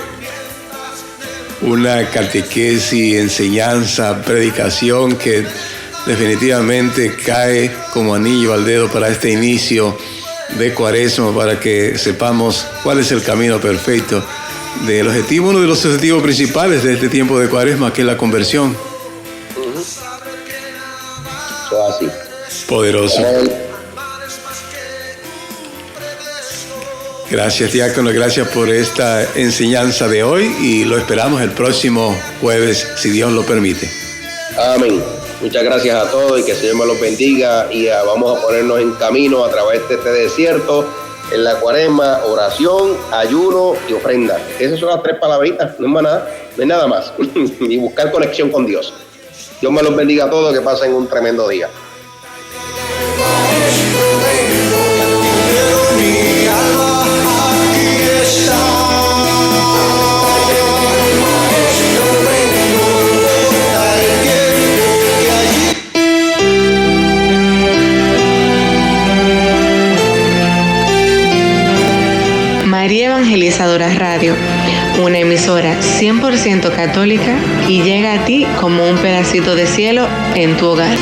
una catequesis, enseñanza, predicación que definitivamente cae como anillo al dedo para este inicio de Cuaresma, para que sepamos cuál es el camino perfecto del objetivo, uno de los objetivos principales de este tiempo de Cuaresma, que es la conversión. Eso así. Poderoso. Gracias, diácono, gracias por esta enseñanza de hoy y lo esperamos el próximo jueves, si Dios lo permite. Amén. Muchas gracias a todos y que el Señor me los bendiga y vamos a ponernos en camino a través de este desierto en la cuaresma: oración, ayuno y ofrenda. Esas son las 3 palabritas, no es más nada, no es nada más. Y buscar conexión con Dios. Dios me los bendiga a todos, que pasen un tremendo día. Mi alma aquí está. María Evangelizadora Radio, una emisora 100% católica y llega a ti como un pedacito de cielo en tu hogar.